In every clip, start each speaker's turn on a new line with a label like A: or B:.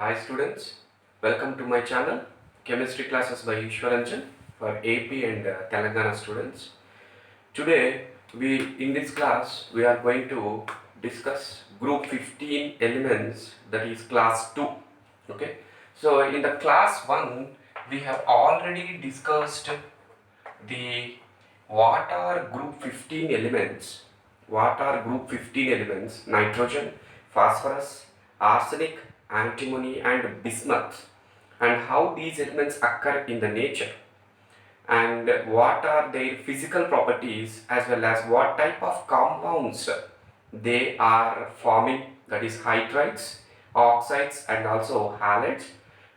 A: Hi students, welcome to my channel Chemistry Classes by Ishwaranjan for AP and Telangana students. Today in this class we are going to discuss group 15 elements, that is class 2. Okay, so in the class 1 we have already discussed the what are group 15 elements. Nitrogen, phosphorus, arsenic, antimony and bismuth, and how these elements occur in the nature, and what are their physical properties, as well as what type of compounds they are forming, that is hydrides, oxides and also halides.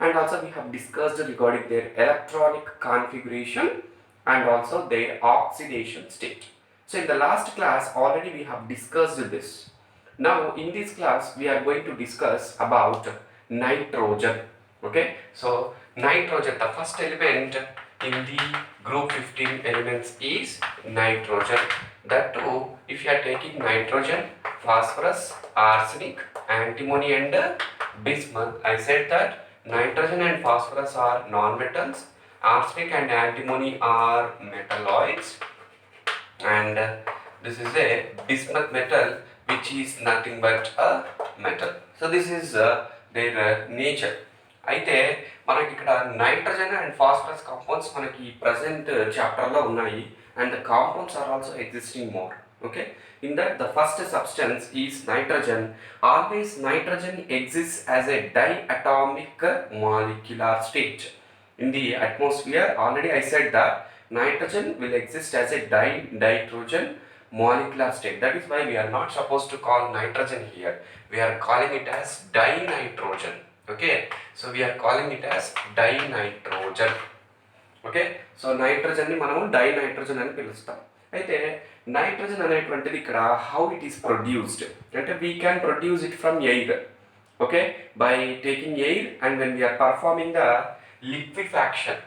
A: And also we have discussed regarding their electronic configuration and also their oxidation state. So in the last class already we have discussed this. Now in this class we are going to discuss about nitrogen. Okay, so nitrogen, the first element in the group 15 elements is nitrogen. That too, if you are taking nitrogen, phosphorus, arsenic, antimony and bismuth, I said that nitrogen and phosphorus are non-metals, arsenic and antimony are metalloids, and this is a bismuth metal which is nothing but a metal. So this is their nature. అయితే మనకి ఇక్కడ nitrogen and phosphorus compounds మనకి present చాప్టర్లో ఉన్నాయి, and the compounds are also existing more. Okay, in that the first substance is nitrogen. Always nitrogen exists as a diatomic molecular state. In the atmosphere, already I said that nitrogen will exist as a dihydrogen molecular state. That is why we are not supposed to call nitrogen here. We are calling it as dinitrogen. Okay, so we are calling it as dinitrogen. Okay, so nitrogen ni manamu dinitrogen అని పిలుస్తాం. అయితే nitrogen అనేటువంటిది ఇక్కడ how it is produced అంటే we can produce it from air. Okay, by taking air and when we are performing the liquefaction.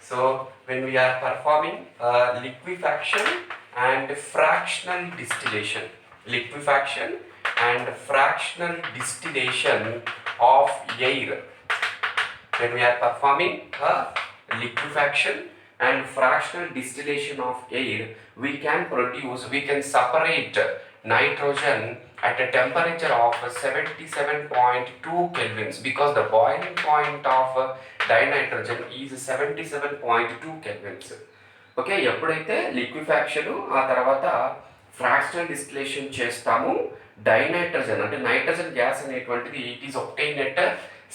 A: So when we are performing liquefaction and fractional distillation, liquefaction and fractional distillation of air, when we are performing liquefaction and fractional distillation of air, we can separate nitrogen at a temperature of 77.2 kelvins, because the boiling point of dinitrogen is 77.2 kelvins. Okay, ఎప్పుడైతే liquefaction ఆ తర్వాత fractional distillation చేస్తాము, dinitrogen అంటే nitrogen gas అనేటువంటిది it is obtained at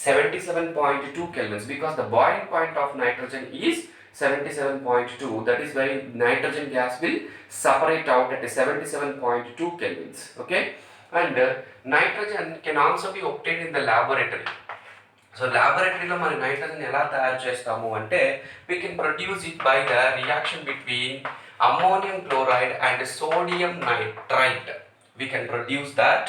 A: 77.2 kelvins, because the boiling point of nitrogen is 77.2. That is why nitrogen gas will separate out at 77.2 kelvins. Okay, and nitrogen can also be obtained in the laboratory. So లాబొరేటరీలో మన nitrogen ఎలా తయారు చేస్తాము అంటే we can produce it by the reaction between ammonium chloride and sodium nitrite. We can produce that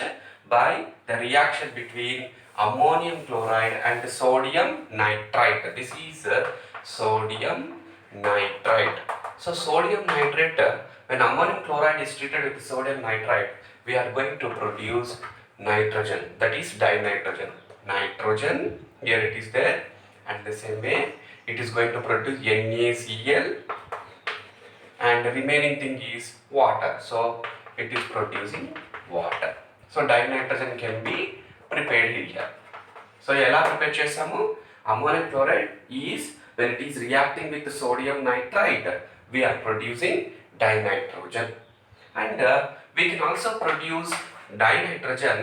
A: by the reaction between ammonium chloride and sodium nitrite. This is sodium nitrite. So sodium nitrate, when ammonium chloride is treated with sodium nitrite, we are going to produce nitrogen, that is dinitrogen. Nitrogen, here it is there, and the same way it is going to produce NaCl, and the remaining thing is water, so it is producing water. So dinitrogen can be prepared here. So ఎలా prepare చేస్తాము? Ammonium chloride is, when it is reacting with the sodium nitrite, we are producing dinitrogen, and we can also produce dinitrogen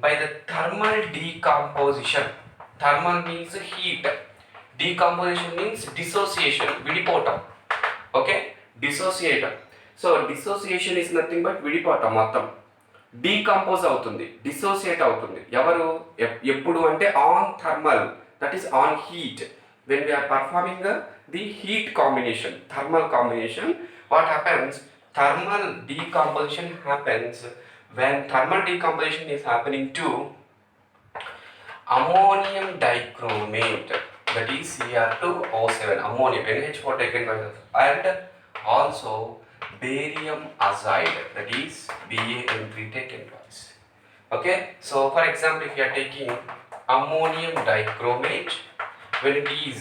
A: by the thermal decomposition. Thermal means heat, decomposition means dissociation, విడిపోవటం. Okay, dissociate. So dissociation is nothing but విడిపోవటం, మొత్తం decompose అవుతుంది, dissociate అవుతుంది. ఎవరు ఎప్పుడు అంటే on thermal, that is on heat. when we are performing the heat combination, thermal combination, what happens? Thermal decomposition happens when thermal decomposition is happening to ammonium dichromate, that is Cr2O7, ammonium, NH4 taken by the, and also barium azide, that is BaN3 taken twice. Okay, so for example, if you are taking ammonium dichromate when it is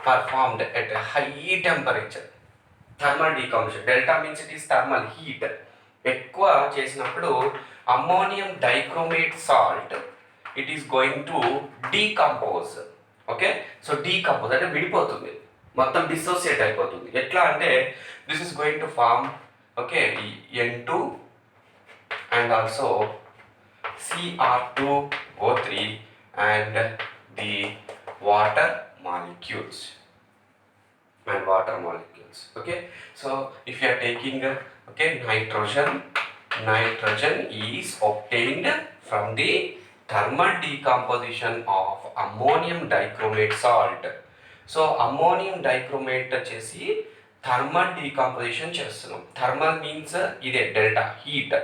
A: performed at a high temperature. Thermal decomposition. Delta means it is thermal heat. ఎక్కువ చేసినప్పుడు ammonium dichromate salt it is going to decompose. Okay, so decompose అంటే విడిపోతుంది, మొత్తం dissociate అయిపోతుంది. ఎట్లా అంటే this is going to form okay N2 and also Cr2O3 and the water molecules. Okay, so if you are taking okay nitrogen is obtained from the thermal decomposition of ammonium dichromate salt. So ammonium dichromate చేసి thermal decomposition చేస్తున్నాం. Thermal means ఇదే delta heat,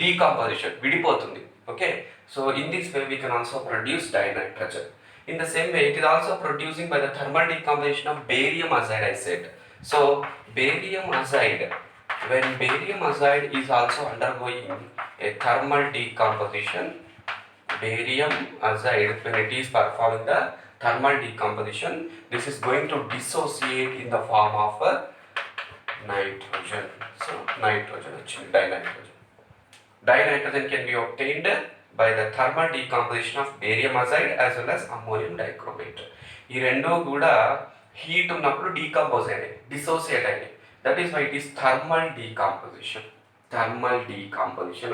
A: decomposition విడిపోతుంది. Okay, so in this way we can also produce dinitrogen. In the same way, it is also producing by the thermal decomposition of barium azide, I said. So, barium azide, when barium azide is also undergoing a thermal decomposition, barium azide, when it is performing the thermal decomposition, this is going to dissociate in the form of nitrogen. So, nitrogen, actually, dinitrogen. Dinitrogen can be obtained by the thermal decomposition of barium azide as well as ammonium dichromate. ఈ రెండు కూడా heat ఉన్నప్పుడు decompose అయినాయి, dissociate అయినాయి. That is why it is thermal decomposition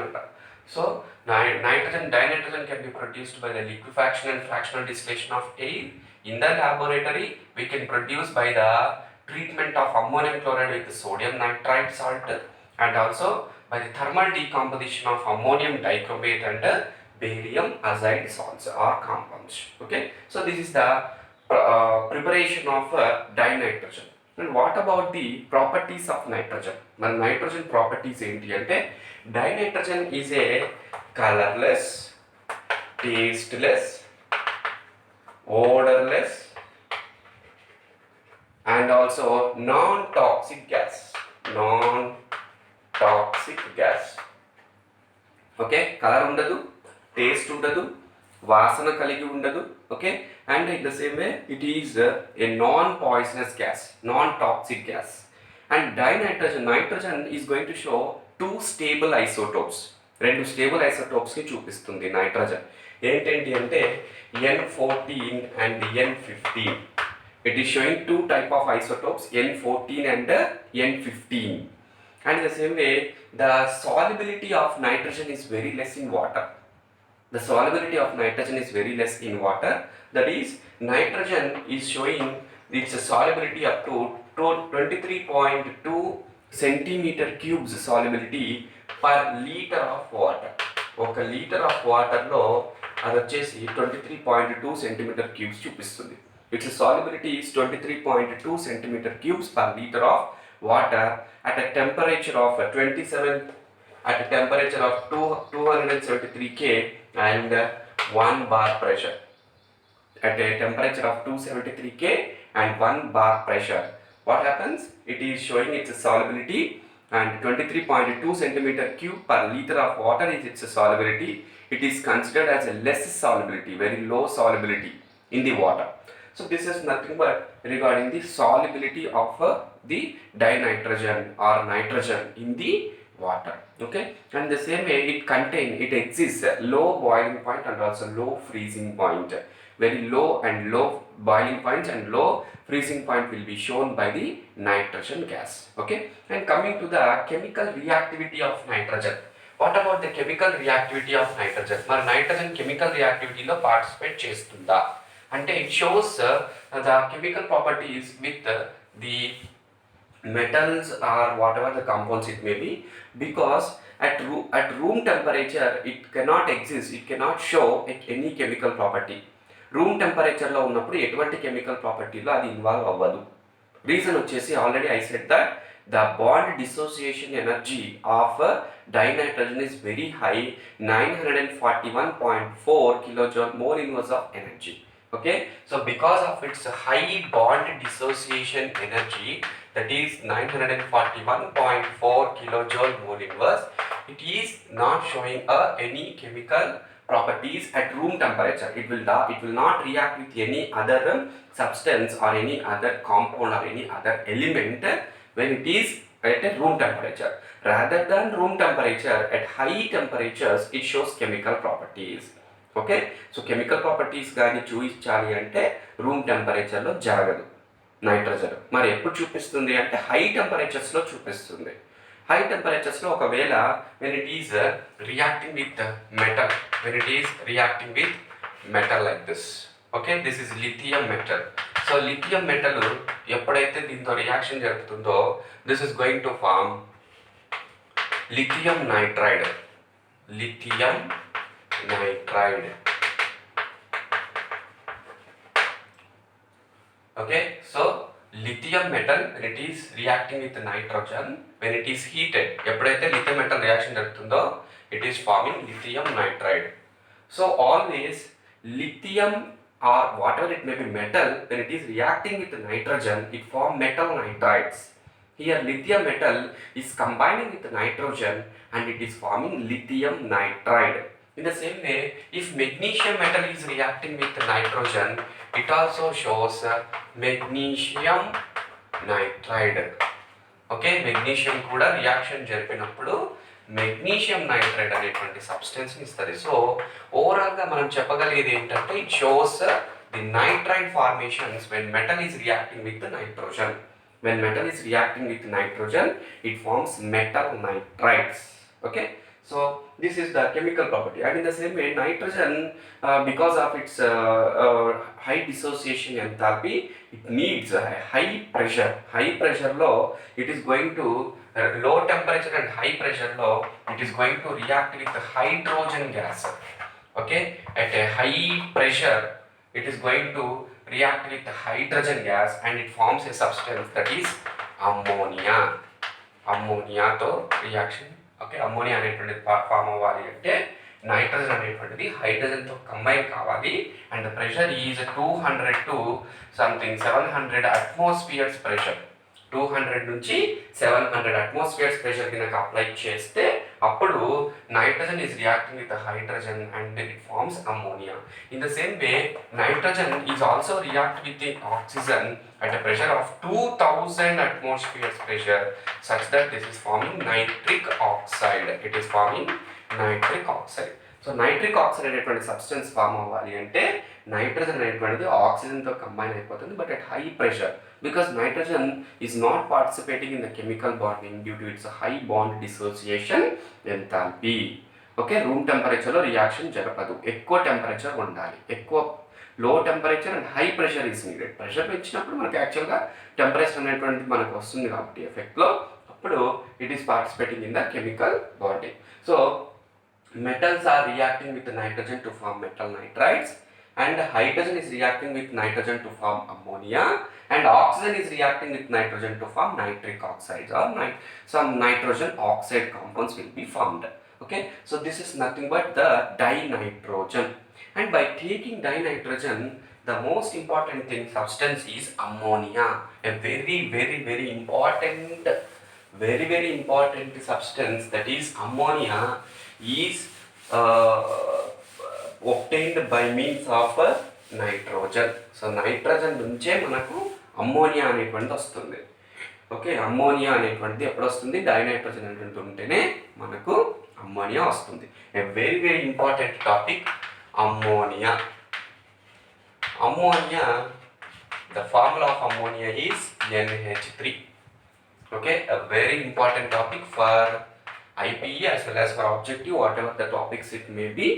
A: అంటారు. So dinitrogen can be produced by the liquefaction and fractional distillation of air. In the laboratory, we can produce by the treatment of ammonium chloride with sodium nitrite salt and also by the thermal decomposition of ammonium dichromate and barium azide salts or compounds. Okay, so this is the preparation of dinitrogen. And what about the properties of nitrogen? మన nitrogen properties ఏంటి అంటే dinitrogen is a colorless, tasteless, odorless and also non-toxic gas. Okay, colour ఉండదు, taste ఉండదు, వాసన కలిగి ఉండదు. Okay, and in the same way it is a non poisonous gas, non toxic gas. And nitrogen is going to show 2 stable isotopes. 2 stable ఐసోటోప్స్ని చూపిస్తుంది nitrogen. ఏంటంటి అంటే N14 and N15. It is showing 2 type of isotopes, N14 and N15. And in the same way, the solubility of nitrogen is very less in water. That is, nitrogen is showing its solubility up to 23.2 centimeter cubes solubility per liter of water. ఒక litre of వాటర్లో అది వచ్చేసి 23.2 centimeter cubes చూపిస్తుంది. Its solubility is 23.2 centimeter cubes per liter of water at a temperature of 273 K and 1 bar pressure. At a temperature of 273 K and 1 bar pressure, what happens? It is showing its solubility and 23.2 centimeter cube per liter of water is its solubility. It is considered as a less solubility, very low solubility in the water. So this is nothing but regarding the solubility of the dinitrogen or nitrogen in the water. Okay, and the same way it exists low boiling point and also low freezing point. Very low boiling points and low freezing point will be shown by the nitrogen gas. Okay, and coming to the chemical reactivity of nitrogen. What about the chemical reactivity of nitrogen? మరి nitrogen chemical reactivity లో participate చేస్తుందా అంటే it shows the chemical properties with the metals or whatever the compounds it may be, because at room temperature it cannot exist, it cannot show any chemical property. Room టెంపరేచర్లో ఉన్నప్పుడు ఎటువంటి chemical ప్రాపర్టీలో అది involve అవ్వదు. Reason వచ్చేసి already I said that the bond dissociation energy of dinitrogen is very high, 941.4 kilojoule more inverse of energy. Okay, so because of its high bond dissociation energy, that is 941.4 kilojoule mole inverse, it is not showing any chemical properties at room temperature. It will not react with any other substance or any other compound or any other element when it is at a room temperature. Rather than room temperature, at high temperatures it shows chemical properties. Okay, so chemical properties కానీ చూపించాలి అంటే room టెంపరేచర్లో జరగదు. Nitrogen మరి ఎప్పుడు చూపిస్తుంది అంటే high టెంపరేచర్స్లో చూపిస్తుంది. High టెంపరేచర్స్లో ఒకవేళ when it is reacting with metal, when it is reacting with metal like this. Okay, this is lithium metal. So lithium metal ఎప్పుడైతే దీంతో రియాక్షన్ జరుగుతుందో this is going to form lithium nitride. Lithium nitride. Okay, so lithium metal when it is reacting with nitrogen, when it is heated, ఎప్పుడైతే lithium metal reaction జరుగుతుందో it is forming lithium nitride. So always lithium or whatever it may be metal, when it is reacting with nitrogen it form metal nitrides. Here lithium metal is combining with nitrogen and it is forming lithium nitride. In the same way, if magnesium metal is reacting with nitrogen, it also shows magnesium nitride. Okay, magnesium kuda reaction జరిపినప్పుడు magnesium nitride అనేటువంటి substance ఇస్తుంది. So ఓవరాల్గా మనం చెప్పగలిగేది ఏంటంటే it shows the nitride formations when metal is reacting with nitrogen. When metal is reacting with nitrogen, it forms metal nitrides. Okay, so this is the chemical property. And in the same way, nitrogen because of its high dissociation enthalpy, it needs a high pressure. High pressure low, it is going to low temperature and high pressure low, it is going to react with the hydrogen gas. Okay, at a high pressure it is going to react with the hydrogen gas and it forms a substance that is ammonia. Ammonia to reaction. Okay, ammonia అనేటువంటిది form అవ్వాలి అంటే nitrogen అనేటువంటిది హైడ్రోజన్తో combine కావాలి and pressure is 200 to something 700 atmospheres pressure. 200 నుంచి 700 atmospheres pressure కనుక apply చేస్తే అప్పుడు nitrogen is reacting with hydrogen and it forms ammonia. In the same way nitrogen is also react with the oxygen at a pressure of 2000 atmospheres pressure such that this is forming nitric oxide. It is forming nitric oxide. So nitric oxide అనేటువంటి substance form అవ్వాలి అంటే nitrogen అనేటువంటిది ఆక్సిజన్తో combine అయిపోతుంది but at high pressure because nitrogen is not participating in the chemical bonding due to its high bond dissociation enthalpy. Okay, room టెంపరేచర్లో reaction జరపదు, ఎక్కువ temperature ఉండాలి. ఎక్కువ లో temperature and high pressure is needed. Pressure పెంచినప్పుడు మనకి యాక్చువల్గా temperature అనేటువంటి మనకు వస్తుంది కాబట్టి ఎఫెక్ట్లో అప్పుడు it is participating in the chemical bonding. So metals are reacting with nitrogen to form metal nitrides and hydrogen is reacting with nitrogen to form ammonia and oxygen is reacting with nitrogen to form nitric oxides or some nitrogen oxide compounds will be formed. Okay, so this is nothing but the dinitrogen. And by taking dinitrogen, the most important thing substance is ammonia, a very important substance. That is ammonia is obtained by means of nitrogen. So nitrogen నుంచే మనకు ammonia అనేటువంటిది వస్తుంది. Okay, ammonia అనేటువంటిది ఎప్పుడు వస్తుంది? Dinitrogen అనేటువంటిది ఉంటేనే మనకు అమ్మోనియా వస్తుంది. A very important topic ammonia. Ammonia, the formula of ammonia is NH3. Okay, a very important topic for IPE as well as for objective, whatever the topics it may be.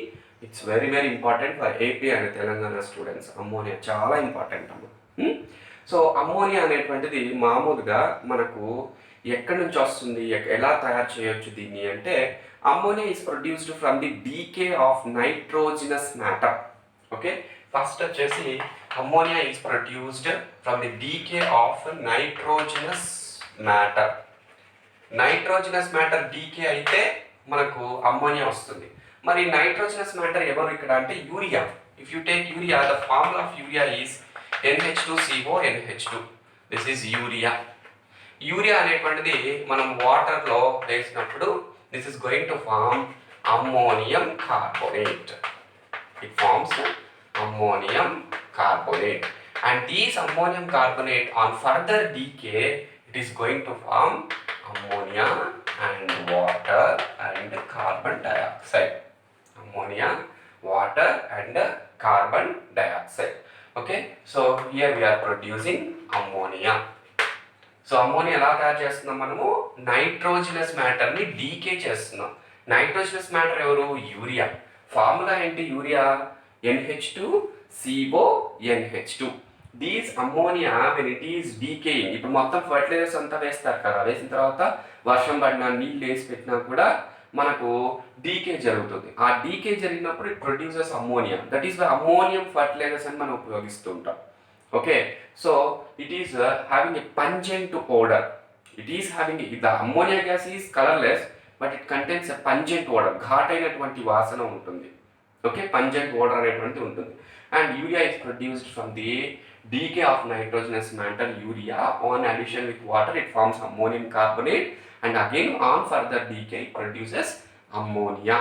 A: It's very important for AP and Telangana students. Ammonia చాలా important అమ్మ. So ammonia అనేటువంటిది మామూలుగా మనకు ఎక్కడి నుంచి వస్తుంది, ఎలా తయారు చేయొచ్చు దీన్ని అంటే ammonia is produced from the decay of nitrogenous matter. Okay, first వచ్చేసి ammonia is produced from the decay of nitrogenous matter. Nitrogenous matter decay అయితే మనకు అమ్మోనియా వస్తుంది. మరి నైట్రోజనస్ మ్యాటర్ ఎవరు ఇక్కడ అంటే urea. If you take urea, the formula of urea is NH2CO NH2. This is urea. Urea అనేటువంటిది మనం వాటర్లో వేసినప్పుడు this is going to form ammonium carbonate. It forms ammonium carbonate, and these ammonium carbonate on further decay it is going to form ammonia and water and carbon dioxide. Ammonia, water and carbon dioxide. Okay, so here we are producing ammonia. So ammonia ఎలా తయారు చేస్తున్నాం మనము? Nitrogenous మ్యాటర్ని DK చేస్తున్నాం. Nitrogenous matter ఎవరు? Urea. Formula ఏంటి? Urea NH2CONH2. These ammonia when it is decaying, ఇప్పుడు మొత్తం fertilisers అంతా వేస్తారు కదా, వేసిన తర్వాత వర్షం పడినా నీళ్ళు వేసి పెట్టినా కూడా మనకు డీకే జరుగుతుంది. ఆ డీకే జరిగినప్పుడు it produces ammonia. That is the ammonium fertilisers అని మనం ఉపయోగిస్తూ ఉంటాం. Okay, so it is having a pungent odor. It is having the ammonia gas is colorless, but it contains a pungent odor. ఘాటైనటువంటి వాసన ఉంటుంది. Okay, pungent odor అనేటువంటి ఉంటుంది. And urea is produced from the decay of nitrogenous matter urea. On addition with water, it forms ammonium carbonate, and again on further decay, it produces ammonia.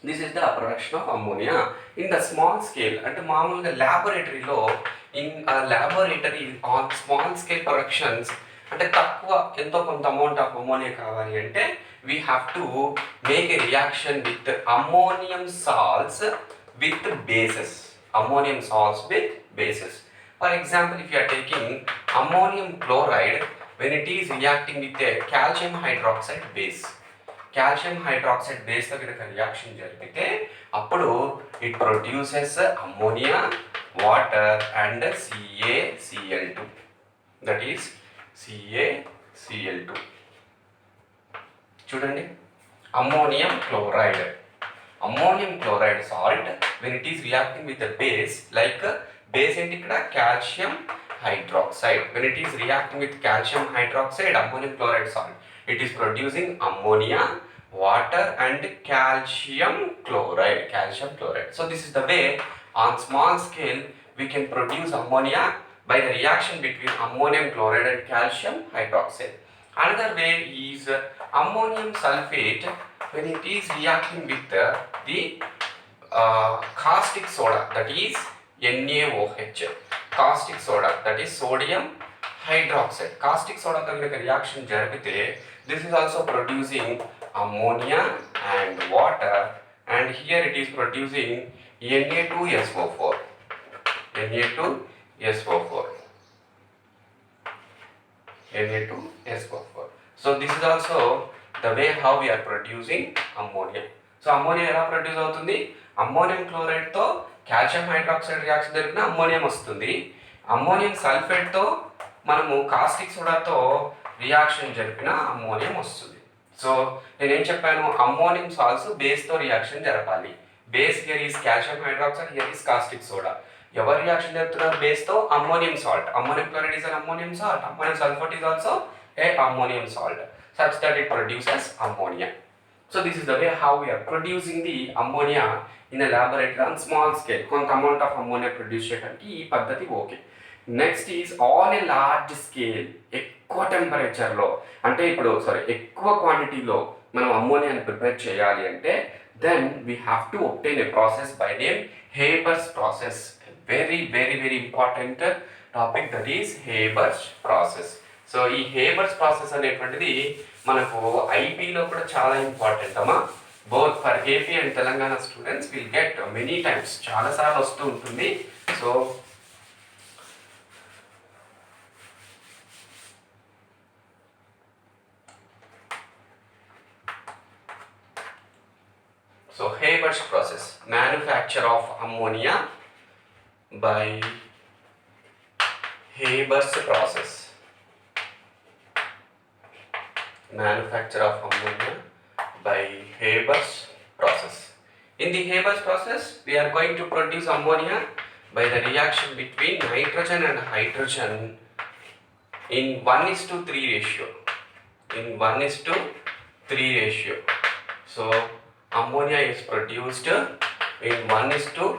A: This is the production of ammonia in the small scale. అంటే మామూలుగా laboratoryలో in a laboratory on small scale productions, అంటే తక్కువ ఎంతో కొంత amount of ammonia కావాలి అంటే we have to make a reaction with ammonium salts with bases. Ammonium salts with bases. For example, if you are taking ammonium chloride, when it is reacting with a calcium hydroxide base, calcium hydroxide బేస్తో కనుక reaction జరిపితే అప్పుడు it produces ammonia, water and CaCl2. That is CaCl2. చూడండి, ammonium chloride salt when it is reacting with the base, like base ఏంటి ఇక్కడ? Calcium hydroxide. When it is reacting with calcium hydroxide, ammonium chloride salt, it is producing ammonia, water and calcium chloride. So this is the way on small scale we can produce ammonia by the reaction between ammonium chloride and calcium hydroxide. Another way is ammonium sulfate when it is reacting with the caustic soda, that is NaOH. Caustic soda, that is sodium hydroxide. Caustic soda తో కనుక reaction జరిపితే this is also producing ammonia and water, and here it is producing Na2SO4. So this is also the way how we are producing ammonia. So ammonia ఎలా produce అవుతుంది? Ammonium chloride తో calcium hydroxide reaction జరిపిన ammonium వస్తుంది. Ammonium sulphate తో మనము caustic సోడాతో reaction జరిపిన ammonium వస్తుంది. సో నేనేం చెప్పాను? అమ్మోనియం సాల్ట్స్ బేస్తో రియాక్షన్ జరపాలి. Base here is calcium hydroxide, here is caustic soda. ఎవరు రియాక్షన్ జరుపుతున్నారు బేస్తో? Ammonium salt. Ammonium chloride is an ammonium salt. Ammonium sulphate is also a ammonium salt such that it produces ammonia. So this is the way how we are producing the ammonia in a laboratory on small scale. కొంత amount of ammonia produce చేయడానికి ఈ పద్ధతి okay. Next is on a large scale, ఎక్కువ టెంపరేచర్లో, అంటే ఇప్పుడు ఎక్కువ క్వాంటిటీలో మనం అమ్మోనియాని ప్రిపేర్ చేయాలి అంటే then we have to obtain a process by name Haber's process. Very very very important topic, that is Haber's process. So ఈ హేబర్స్ ప్రాసెస్ అనేటువంటిది మనకు ఐపీలో కూడా చాలా ఇంపార్టెంట్ అమ్మా. Both for AP and Telangana students will get many times, చాలాసార్లు వస్తూ ఉంటుంది. So Haber's process, manufacture of ammonia by Haber's process. Manufacture of ammonia by Haber's process. In the Haber's process, we are going to produce ammonia by the reaction between nitrogen and hydrogen in 1:3 ratio. In 1:3 ratio. So ammonia is produced in 1:3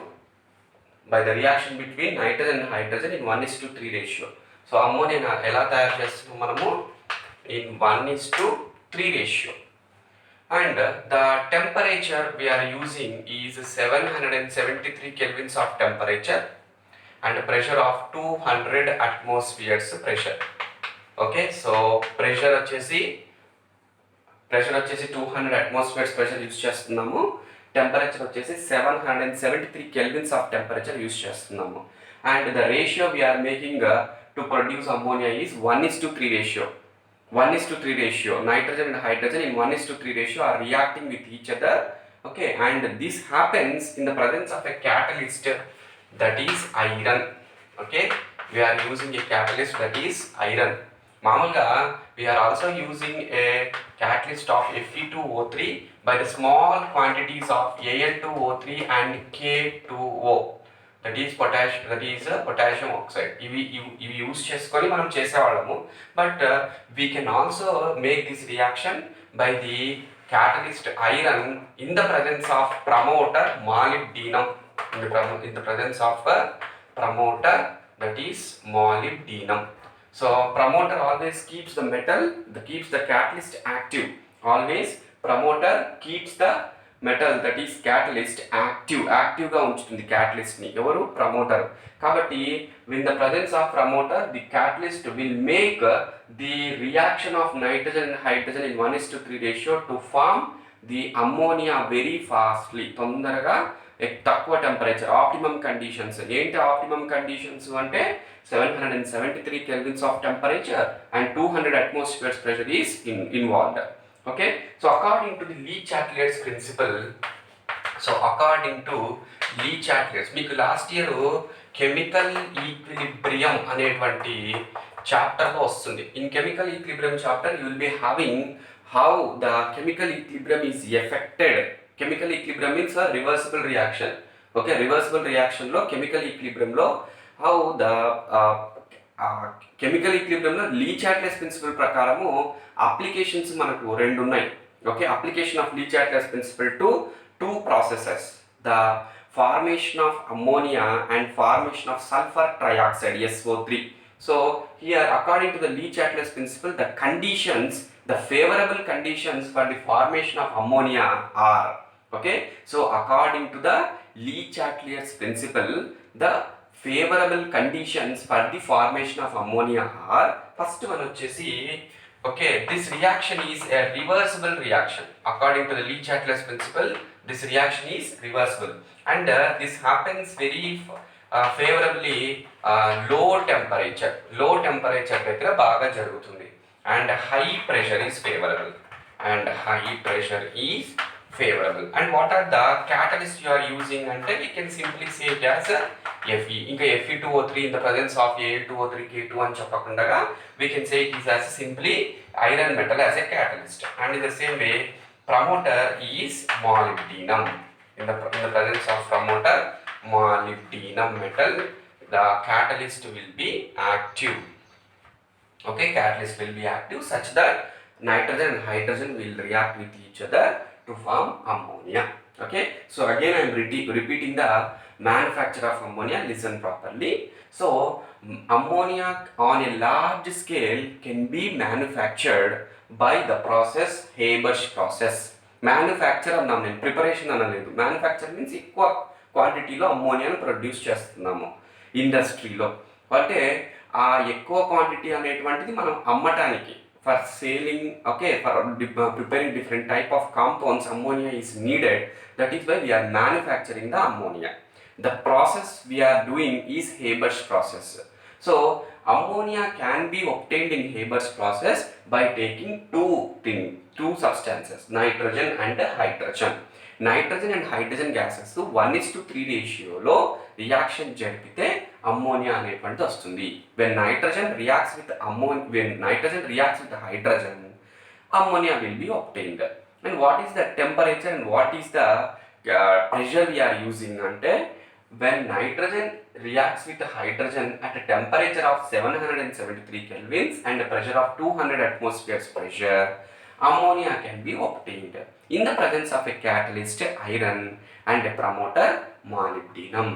A: by the reaction between nitrogen and hydrogen in 1:3 ratio. So ammonia ఎలా తయారు చేస్తున్నాం మనము in 1:3 ratio. And the temperature we are using is 773 kelvins of temperature and pressure of 200 atmospheres pressure. Okay, so pressure వచ్చేసి 200 atmospheres pressure use చేస్తున్నాము. Temperature వచ్చేసి 773 kelvins of temperature use చేస్తున్నాము. And the ratio we are making to produce ammonia is 1:3 ratio. 1:3 ratio. Nitrogen and hydrogen in 1:3 ratio are reacting with each other. Okay, and this happens in the presence of a catalyst that is iron. Okay, we are using a catalyst that is iron. మామూలుగా we are also using a catalyst of Fe2O3 by the small quantities of Al2O3 and K2O. That is potassium oxide. ఇవి use చేసుకొని మనం చేసేవాళ్ళము. But we can also make this reaction by the catalyst iron in the presence of promoter molybdenum. In the presence of a promoter that is molybdenum. So promoter always keeps the metal, keeps the catalyst active. Always promoter keeps the metal that is catalyst యాక్టివ్గా ఉంచుతుంది క్యాటలిస్ట్ని. ఎవరు? Promoter. కాబట్టి in the presence of promoter the catalyst will make the reaction of nitrogen and hydrogen in 1:3 ratio to form the ammonia very fastly. తొందరగా తక్కువ temperature, optimum conditions. ఏంటి optimum conditions అంటే 773 kelvins of temperature and 200 atmospheres pressure is involved. Okay, so according to the Le-Chatelier's principle, మీకు last year chemical equilibrium అనేటువంటి చాప్టర్లో వస్తుంది. In chemical equilibrium chapter you will be having how the chemical equilibrium is affected. Chemical equilibrium means reversible reaction. Okay, reversible రియాక్షన్లో chemical ఈక్విలిబ్రియంలో how the chemical ఈక్విలిబ్రియంలో Le Chatelier's principle ప్రకారము applications మనకు రెండు ఉన్నాయి. Okay, application of Le Chatelier's principle to two processes, the formation of ammonia and formation of sulfur trioxide SO3. So here according to the Le-Chatelier's principle, the conditions, the favorable conditions for the formation of ammonia are, okay, so according to the Le-Chatelier's principle, the favorable conditions for the formation of ammonia are, first one వచ్చేసి, okay, this reaction is a reversible reaction. According to the Le-Chatelier's principle, this reaction is reversible and this happens very favorably low temperature దగ్గర బాగా జరుగుతుంది. And high pressure is favorable. And what are the catalysts you are using అంటే we can simply say it as Fe. ఇంకా Fe2O3 in the presence of Al2O3 K2 అని చెప్పకుండా we can say it is as simply iron metal as a catalyst. And in the same way promoter is molybdenum. In the presence of promoter molybdenum metal, the catalyst will be active. Okay, catalyst will be active such that nitrogen and hydrogen will react with each other to form ammonia. Okay, so again I am repeating the manufacture of ammonia. Listen properly. So ammonia on a large scale can be manufactured by the process Haber's process. Manufacture అన్నాం, నేను preparation అనలేదు. Manufacture means ఎక్కువ క్వాంటిటీలో అమ్మోనియాను produce చేస్తున్నాము ఇండస్ట్రీలో. అంటే ఆ ఎక్కువ క్వాంటిటీ అనేటువంటిది మనం అమ్మటానికి, for selling, okay, for preparing different type of compounds ammonia is needed. That is why we are manufacturing the ammonia. The process we are doing is Haber's process. So ammonia can be obtained in Haber's process by taking two substances, nitrogen and hydrogen. Nitrogen and hydrogen gases 1:3 రేషియోలో reaction జరిపితే ammonia అనేటువంటిది వస్తుంది. When nitrogen reacts with hydrogen, ammonia will be obtained. And what is the temperature and what is the pressure we are using అంటే, when nitrogen reacts with hydrogen at a temperature of 773 kelvins and a pressure of 200 atmospheres pressure, ammonia can be obtained in the presence of a catalyst iron and a promoter molybdenum.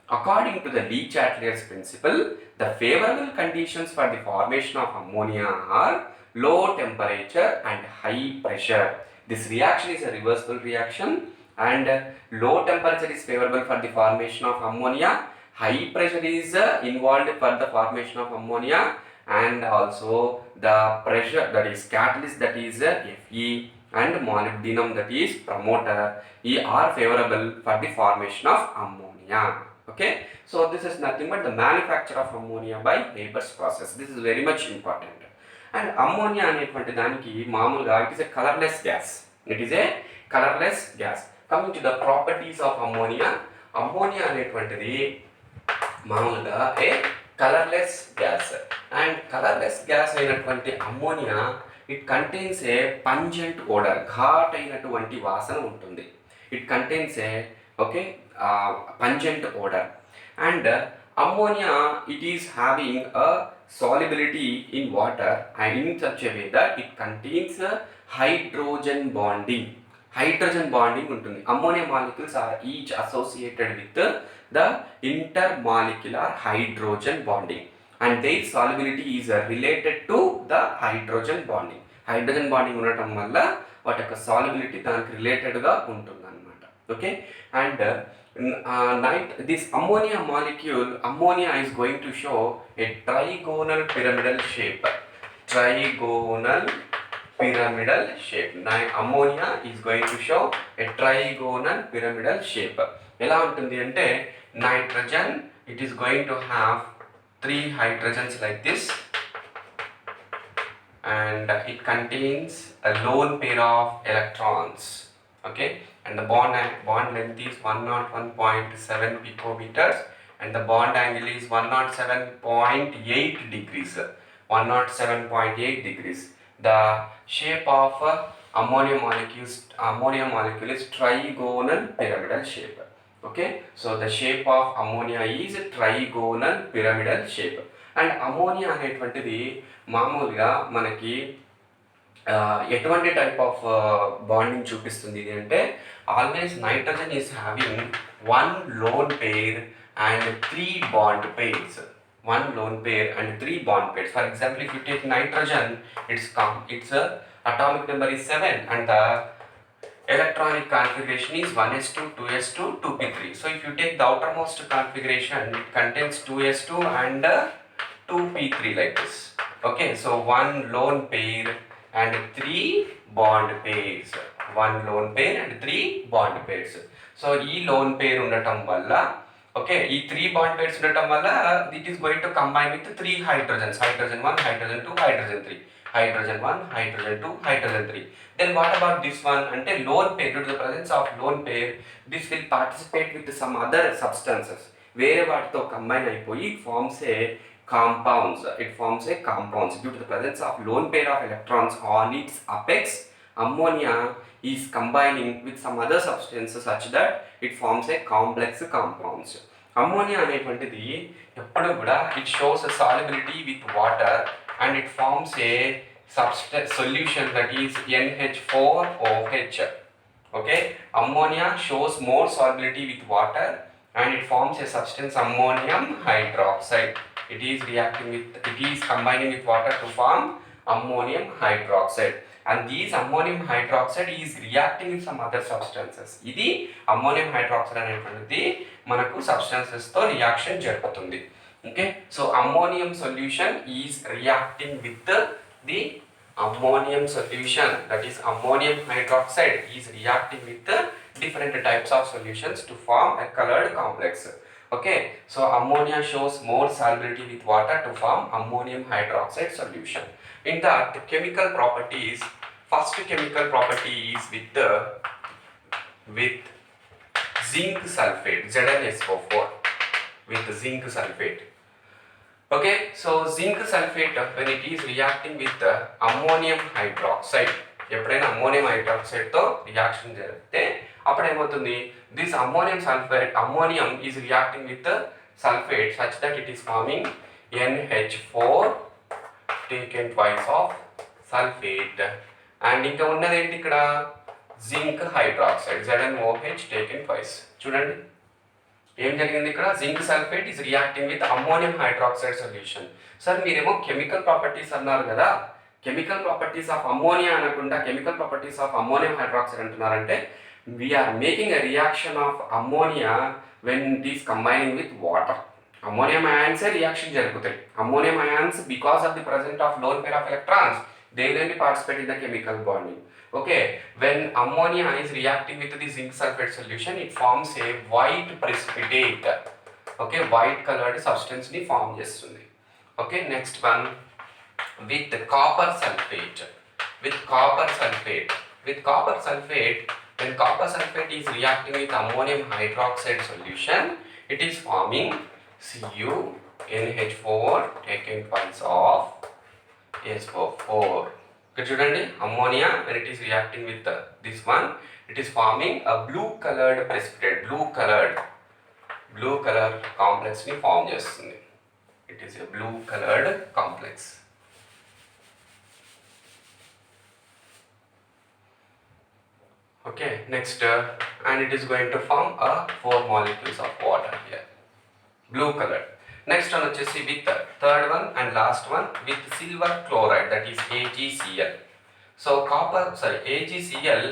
A: According to the Le Chatelier's principle, the favorable conditions for the formation of ammonia are low temperature and high pressure. This reaction is a reversible reaction, and low temperature is favorable for the formation of ammonia. High pressure is involved for the formation of ammonia, and also the pressure, that is catalyst, that is Fe, and molybdenum, that is promoter, are favorable for the formation of ammonia. Okay, so this is nothing but the manufacture of ammonia by Haber's process. This is very much important. And ammonia అనేటువంటి దానికి మామూలుగా it is a colorless gas. It is a colorless gas. Coming to the properties of ammonia, ammonia అనేటువంటిది మామూలుగా a colourless gas. And colourless gas అయినటువంటి ammonia it contains a pungent odour, ఘాట్ అయినటువంటి వాసన ఉంటుంది. It contains a okay pungent odor. And ammonia, it is having a solubility in water and in such a way that it contains hydrogen bonding. Hydrogen bonding ఉంటుంది. Ammonia molecules are each associated with the intermolecular hydrogen bonding, and their solubility is related to the hydrogen bonding. Hydrogen bonding ఉండటం వల్ల వాటి యొక్క solubility దానికి రిలేటెడ్గా ఉంటుంది అన్నమాట. Okay, and this ammonia molecule, ammonia is going to show a trigonal pyramidal shape. Trigonal pyramidal shape. Now ammonia is going to show a trigonal pyramidal shape. ఎలా ఉంటుంది అంటే nitrogen, it is going to have 3 hydrogens like this, and it contains a lone pair of electrons. Okay, and the bond length is 101.7 picometers, and the bond angle is 107.8 degrees. 107.8 degrees. The shape of ammonia molecule is trigonal pyramidal shape. Okay, so the shape of ammonia is trigonal pyramidal shape. And ammonia అనేటువంటిది మామూలుగా మనకి ఎటువంటి type of bonding చూపిస్తుంది ఇది అంటే, always nitrogen is having 1 lone pair and 3 bond pairs. 1 lone pair and 3 bond pairs. For example, if you take nitrogen, its atomic number is 7 and the electronic configuration is 1s2, 2s2, 2p3. So if you take the outermost configuration, it contains 2s2 and 2p3 like this. Okay, so 1 lone pair and 3 bond pairs. 1 lone pair and 3 bond pairs. So ఈ lone pair ఉండటం వల్ల, okay, ఈ 3 bond pairs ఉండటం వల్ల it is going to combine with 3 hydrogens. Hydrogen 1, hydrogen 2, hydrogen 3. Hydrogen 1, hydrogen 2, hydrogen 3. Then what about this one? Ante lone pair, due to the presence of lone pair, this will participate with some other substances. వేరే వాటితో combine అయిపోయి it forms a compounds. It forms a compounds due to the presence of lone pair of electrons on its apex. Ammonia is combining with some other substances such that it forms a complex compounds. Ammonia అనేటువంటిది ఎప్పుడు కూడా it shows a solubility with water and it forms a substance solution, that is NH4OH. Okay, ammonia shows more solubility with water and it forms a substance ammonium hydroxide. It is combining with water to form ammonium hydroxide, and this ammonium hydroxide is reacting with some other substances. ఇది ammonium hydroxide అనేటువంటిది మనకు substances తో reaction జరుపుతుంది. Okay, so ammonium solution is reacting with the ammonium solution, that is ammonium hydroxide is reacting with the different types of solutions to form a colored complex. Okay, so ammonia shows more solubility with water to form ammonium hydroxide solution. In that, the chemical properties, first chemical property is with zinc sulfate, ZnSO4, with zinc sulfate. Okay, so zinc sulfate, when it is reacting with ammonium hydroxide, ఎప్పుడైనా ammonium హైడ్రాక్సైడ్తో reaction జరిగితే అప్పుడు ఏమవుతుంది, this ammonium is reacting with sulphate such that it is forming NH4 taken twice of sulphate, and ఇంకా ఉన్నది ఏంటి ఇక్కడ zinc hydroxide ZnOH taken twice. చూడండి ఏం జరిగింది ఇక్కడ? Zinc sulphate is reacting with ammonium hydroxide solution. Sir మీరేమో chemical properties అన్నారు కదా, కెమికల్ ప్రాపర్టీస్ ఆఫ్ అమ్మోనియా అనకుండా chemical properties of ammonium hydroxide అంటున్నారంటే we're making a reaction of ammonia when it is combining with water. Ammonium అయాన్సే reaction జరుగుతాయి. Ammonium ions because of the present of lone pair of electrons they will only participate in the chemical bonding. Okay, when ammonia is reacting with the zinc sulfate solution, it forms a white precipitate. Okay, white colored substance ni form chestundi. Okay, next one with copper sulfate. With copper sulfate. With copper sulfate, when copper sulfate is reacting with ammonium hydroxide solution, it is forming CuNH4 taken twice of SO4. ఇక్కడ చూడండి, ammonia when it is reacting with this one, it is forming a blue colored precipitate, blue color complex ని form చేస్తుంది. It is a blue colored complex. Okay, next and it is going to form a 4 molecules of water here, blue color. Next one వచ్చేసి with third one and last one with silver chloride, that is AgCl. So AgCl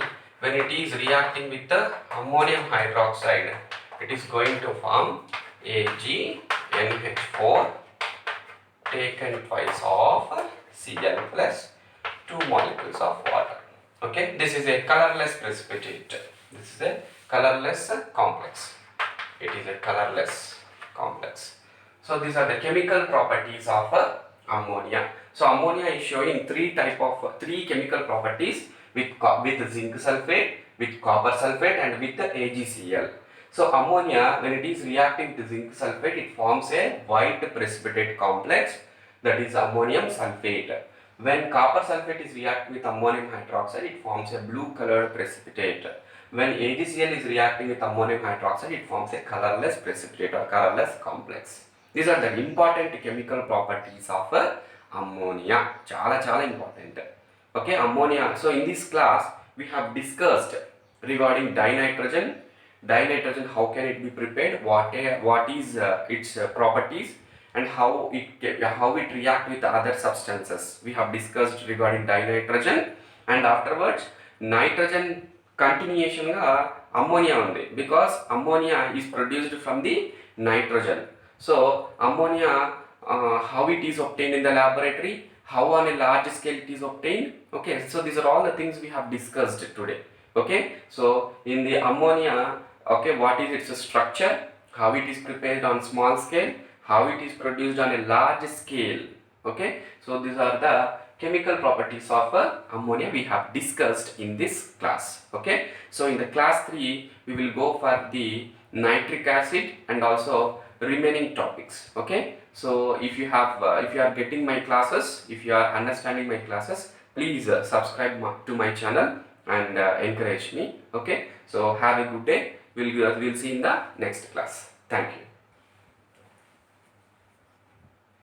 A: when it is reacting with the ammonium hydroxide, it is going to form AgNH4 taken twice of Cl plus 2 molecules of water. Okay, this is a colorless precipitate. This is a colorless complex. It is a colorless complex. So these are the chemical properties of ammonia. So ammonia is showing three chemical properties with zinc sulfate, with copper sulfate, and with the AgCl. So ammonia, when it is reacting with zinc sulfate, it forms a white precipitate complex, that is ammonium sulfate. When copper sulfate is reacting with ammonium hydroxide, it forms a blue colored precipitate. When AgCl is reacting with ammonium hydroxide, it forms a colorless precipitate or colorless complex. These are the important chemical properties of ammonia. Chala important. Okay, ammonia. So in this class we have discussed regarding dinitrogen. Dinitrogen, how can it be prepared? What is its properties and how it react with other substances. We have discussed regarding dinitrogen, and afterwards nitrogen continuation ga ammonia undi, because ammonia is produced from the nitrogen. So ammonia, how it is obtained in the laboratory, how on a large scale it is obtained. Okay, so these are all the things we have discussed today. Okay, so in the ammonia, okay, what is its structure, how it is prepared on small scale, how it is produced on a large scale. Okay, so these are the chemical properties of ammonia we have discussed in this class. Okay, so in the class 3 we will go for the nitric acid and also remaining topics. Okay, so if you are getting my classes, if you are understanding my classes, please subscribe to my channel and encourage me. Okay, so have a good day. We'll see in the next class. Thank you.